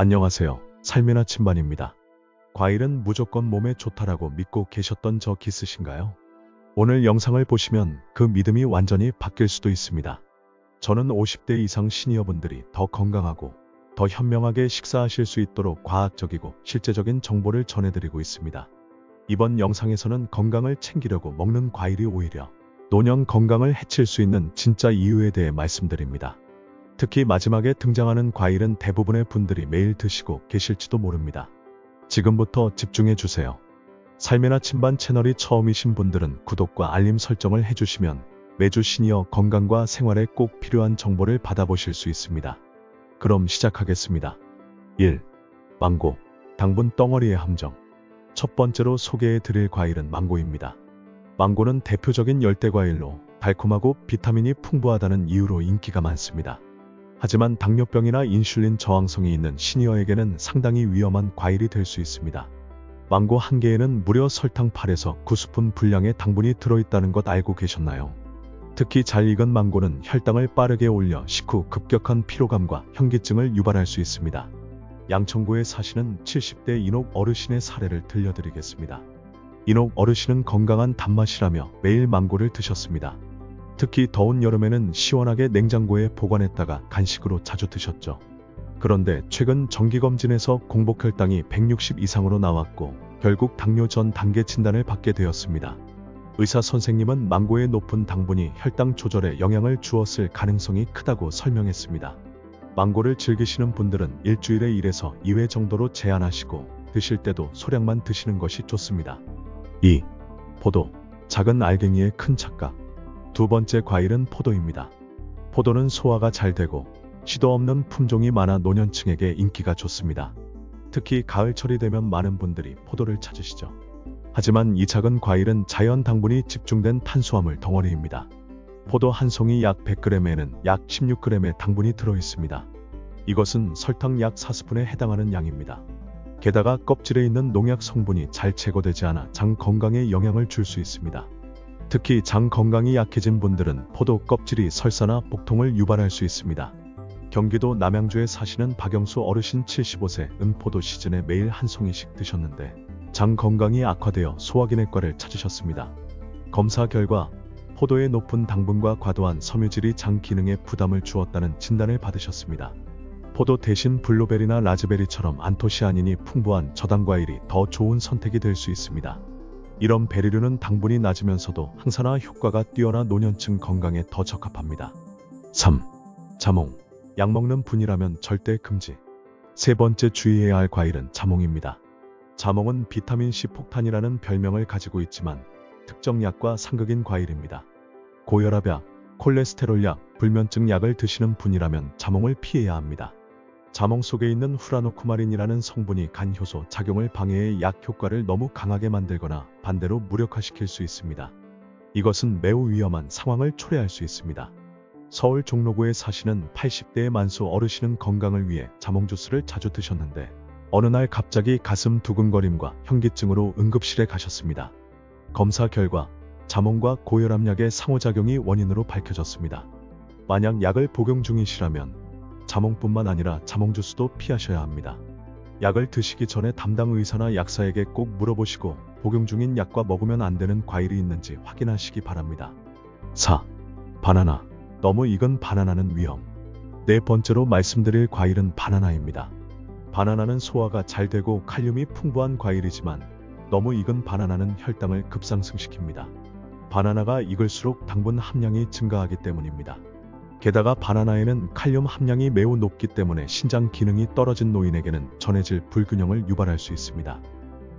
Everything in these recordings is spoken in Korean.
안녕하세요. 삶의 나침반입니다. 과일은 무조건 몸에 좋다라고 믿고 계셨던 적 있으신가요? 오늘 영상을 보시면 그 믿음이 완전히 바뀔 수도 있습니다. 저는 50대 이상 시니어분들이 더 건강하고 더 현명하게 식사하실 수 있도록 과학적이고 실제적인 정보를 전해드리고 있습니다. 이번 영상에서는 건강을 챙기려고 먹는 과일이 오히려 노년 건강을 해칠 수 있는 진짜 이유에 대해 말씀드립니다. 특히 마지막에 등장하는 과일은 대부분의 분들이 매일 드시고 계실지도 모릅니다. 지금부터 집중해주세요. 삶의 나침반 채널이 처음이신 분들은 구독과 알림 설정을 해주시면 매주 시니어 건강과 생활에 꼭 필요한 정보를 받아보실 수 있습니다. 그럼 시작하겠습니다. 1. 망고, 당분 덩어리의 함정. 첫 번째로 소개해드릴 과일은 망고입니다. 망고는 대표적인 열대과일로 달콤하고 비타민이 풍부하다는 이유로 인기가 많습니다. 하지만 당뇨병이나 인슐린 저항성이 있는 시니어에게는 상당히 위험한 과일이 될 수 있습니다. 망고 한 개에는 무려 설탕 8에서 9스푼 분량의 당분이 들어있다는 것 알고 계셨나요? 특히 잘 익은 망고는 혈당을 빠르게 올려 식후 급격한 피로감과 현기증을 유발할 수 있습니다. 양천구에 사시는 70대 인옥 어르신의 사례를 들려드리겠습니다. 인옥 어르신은 건강한 단맛이라며 매일 망고를 드셨습니다. 특히 더운 여름에는 시원하게 냉장고에 보관했다가 간식으로 자주 드셨죠. 그런데 최근 정기검진에서 공복혈당이 160 이상으로 나왔고 결국 당뇨 전 단계 진단을 받게 되었습니다. 의사 선생님은 망고의 높은 당분이 혈당 조절에 영향을 주었을 가능성이 크다고 설명했습니다. 망고를 즐기시는 분들은 일주일에 1에서 2회 정도로 제한하시고 드실 때도 소량만 드시는 것이 좋습니다. 2. 포도, 작은 알갱이의 큰 착각. 두 번째 과일은 포도입니다. 포도는 소화가 잘 되고 시도 없는 품종이 많아 노년층에게 인기가 좋습니다. 특히 가을철이 되면 많은 분들이 포도를 찾으시죠. 하지만 이 작은 과일은 자연 당분이 집중된 탄수화물 덩어리입니다. 포도 한 송이 약 100g에는 약 16g의 당분이 들어있습니다. 이것은 설탕 약 4스푼에 해당하는 양입니다. 게다가 껍질에 있는 농약 성분이 잘 제거되지 않아 장 건강에 영향을 줄 수 있습니다. 특히 장 건강이 약해진 분들은 포도 껍질이 설사나 복통을 유발할 수 있습니다. 경기도 남양주에 사시는 박영수 어르신 75세 포도 시즌에 매일 한 송이씩 드셨는데 장 건강이 악화되어 소화기내과를 찾으셨습니다. 검사 결과 포도의 높은 당분과 과도한 섬유질이 장 기능에 부담을 주었다는 진단을 받으셨습니다. 포도 대신 블루베리나 라즈베리처럼 안토시아닌이 풍부한 저당 과일이 더 좋은 선택이 될 수 있습니다. 이런 베리류는 당분이 낮으면서도 항산화 효과가 뛰어나 노년층 건강에 더 적합합니다. 3. 자몽, 약 먹는 분이라면 절대 금지. 세 번째 주의해야 할 과일은 자몽입니다. 자몽은 비타민C 폭탄이라는 별명을 가지고 있지만 특정 약과 상극인 과일입니다. 고혈압약, 콜레스테롤약, 불면증 약을 드시는 분이라면 자몽을 피해야 합니다. 자몽 속에 있는 후라노쿠마린이라는 성분이 간 효소 작용을 방해해 약 효과를 너무 강하게 만들거나 반대로 무력화시킬 수 있습니다. 이것은 매우 위험한 상황을 초래할 수 있습니다. 서울 종로구에 사시는 80대의 만수 어르신은 건강을 위해 자몽 주스를 자주 드셨는데 어느 날 갑자기 가슴 두근거림과 현기증으로 응급실에 가셨습니다. 검사 결과 자몽과 고혈압약의 상호작용이 원인으로 밝혀졌습니다. 만약 약을 복용 중이시라면 자몽뿐만 아니라 자몽 주스도 피하셔야 합니다. 약을 드시기 전에 담당 의사나 약사에게 꼭 물어보시고 복용 중인 약과 먹으면 안 되는 과일이 있는지 확인하시기 바랍니다. 4. 바나나, 너무 익은 바나나는 위험. 네 번째로 말씀드릴 과일은 바나나입니다. 바나나는 소화가 잘 되고 칼륨이 풍부한 과일이지만 너무 익은 바나나는 혈당을 급상승시킵니다. 바나나가 익을수록 당분 함량이 증가하기 때문입니다. 게다가 바나나에는 칼륨 함량이 매우 높기 때문에 신장 기능이 떨어진 노인에게는 전해질 불균형을 유발할 수 있습니다.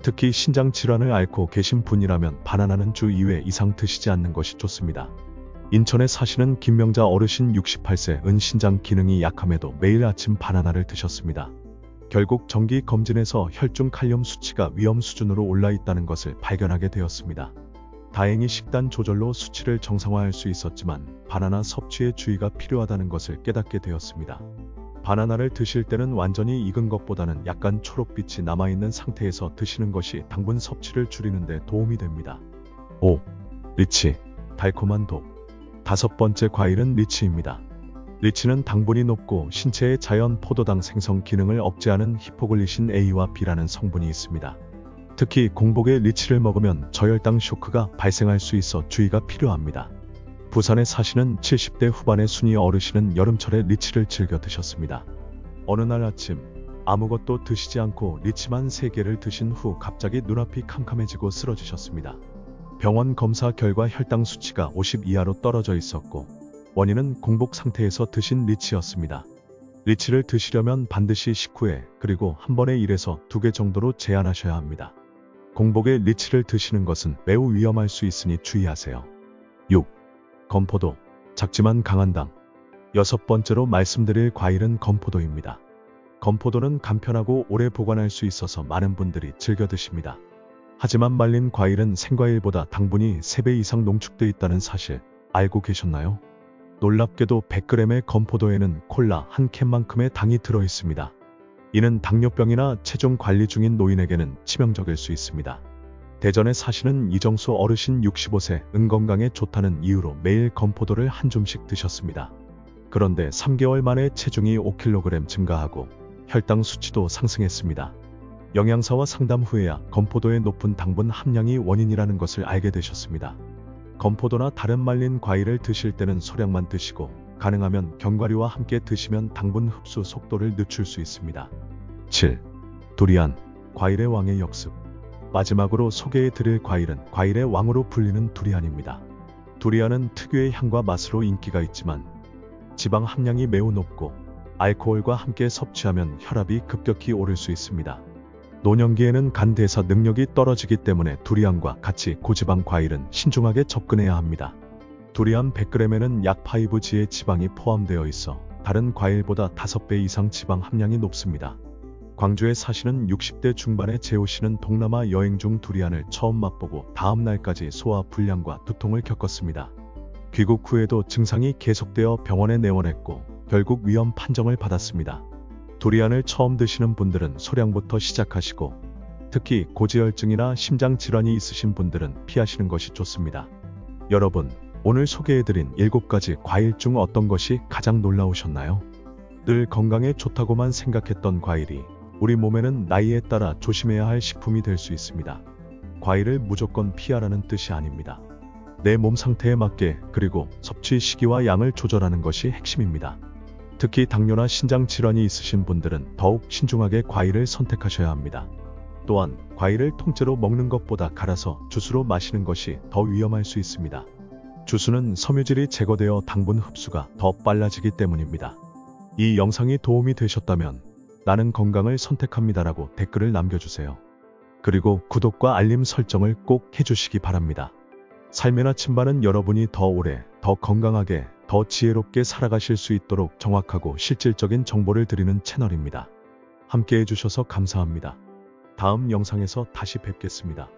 특히 신장 질환을 앓고 계신 분이라면 바나나는 주 2회 이상 드시지 않는 것이 좋습니다. 인천에 사시는 김명자 어르신 68세 신장 기능이 약함에도 매일 아침 바나나를 드셨습니다. 결국 정기 검진에서 혈중 칼륨 수치가 위험 수준으로 올라 있다는 것을 발견하게 되었습니다. 다행히 식단 조절로 수치를 정상화할 수 있었지만 바나나 섭취에 주의가 필요하다는 것을 깨닫게 되었습니다. 바나나를 드실 때는 완전히 익은 것보다는 약간 초록빛이 남아있는 상태에서 드시는 것이 당분 섭취를 줄이는 데 도움이 됩니다. 5. 리치, 달콤한 독. 다섯 번째 과일은 리치입니다. 리치는 당분이 높고 신체의 자연 포도당 생성 기능을 억제하는 히포글리신 A와 B라는 성분이 있습니다. 특히 공복에 리치를 먹으면 저혈당 쇼크가 발생할 수 있어 주의가 필요합니다. 부산에 사시는 70대 후반의 순이 어르신은 여름철에 리치를 즐겨 드셨습니다. 어느 날 아침 아무것도 드시지 않고 리치만 3개를 드신 후 갑자기 눈앞이 캄캄해지고 쓰러지셨습니다. 병원 검사 결과 혈당 수치가 50 이하로 떨어져 있었고 원인은 공복 상태에서 드신 리치였습니다. 리치를 드시려면 반드시 식후에 그리고 한 번에 1에서 2개 정도로 제한하셔야 합니다. 공복에 리치를 드시는 것은 매우 위험할 수 있으니 주의하세요. 6. 건포도. 작지만 강한 당. 6번째로 말씀드릴 과일은 건포도입니다. 건포도는 간편하고 오래 보관할 수 있어서 많은 분들이 즐겨 드십니다. 하지만 말린 과일은 생과일보다 당분이 3배 이상 농축돼 있다는 사실 알고 계셨나요? 놀랍게도 100g의 건포도에는 콜라 한 캔만큼의 당이 들어 있습니다. 이는 당뇨병이나 체중 관리 중인 노인에게는 치명적일 수 있습니다. 대전에 사시는 이정수 어르신 65세 건강에 좋다는 이유로 매일 건포도를 한 줌씩 드셨습니다. 그런데 3개월 만에 체중이 5kg 증가하고 혈당 수치도 상승했습니다. 영양사와 상담 후에야 건포도의 높은 당분 함량이 원인이라는 것을 알게 되셨습니다. 건포도나 다른 말린 과일을 드실 때는 소량만 드시고 가능하면 견과류와 함께 드시면 당분 흡수 속도를 늦출 수 있습니다. 7. 두리안, 과일의 왕의 역습. 마지막으로 소개해 드릴 과일은 과일의 왕으로 불리는 두리안입니다. 두리안은 특유의 향과 맛으로 인기가 있지만 지방 함량이 매우 높고 알코올과 함께 섭취하면 혈압이 급격히 오를 수 있습니다. 노년기에는 간 대사 능력이 떨어지기 때문에 두리안과 같이 고지방 과일은 신중하게 접근해야 합니다. 두리안 100g에는 약 5g의 지방이 포함되어 있어 다른 과일보다 5배 이상 지방 함량이 높습니다. 광주에 사시는 60대 중반의 재호 씨는 동남아 여행 중 두리안을 처음 맛보고 다음 날까지 소화 불량과 두통을 겪었습니다. 귀국 후에도 증상이 계속되어 병원에 내원했고 결국 위험 판정을 받았습니다. 두리안을 처음 드시는 분들은 소량부터 시작하시고 특히 고지혈증이나 심장질환이 있으신 분들은 피하시는 것이 좋습니다. 여러분, 오늘 소개해드린 7가지 과일 중 어떤 것이 가장 놀라우셨나요? 늘 건강에 좋다고만 생각했던 과일이 우리 몸에는 나이에 따라 조심해야 할 식품이 될 수 있습니다. 과일을 무조건 피하라는 뜻이 아닙니다. 내 몸 상태에 맞게 그리고 섭취 시기와 양을 조절하는 것이 핵심입니다. 특히 당뇨나 신장 질환이 있으신 분들은 더욱 신중하게 과일을 선택하셔야 합니다. 또한 과일을 통째로 먹는 것보다 갈아서 주스로 마시는 것이 더 위험할 수 있습니다. 주스는 섬유질이 제거되어 당분 흡수가 더 빨라지기 때문입니다. 이 영상이 도움이 되셨다면 나는 건강을 선택합니다라고 댓글을 남겨주세요. 그리고 구독과 알림 설정을 꼭 해주시기 바랍니다. 삶의 나침반은 여러분이 더 오래, 더 건강하게, 더 지혜롭게 살아가실 수 있도록 정확하고 실질적인 정보를 드리는 채널입니다. 함께 해주셔서 감사합니다. 다음 영상에서 다시 뵙겠습니다.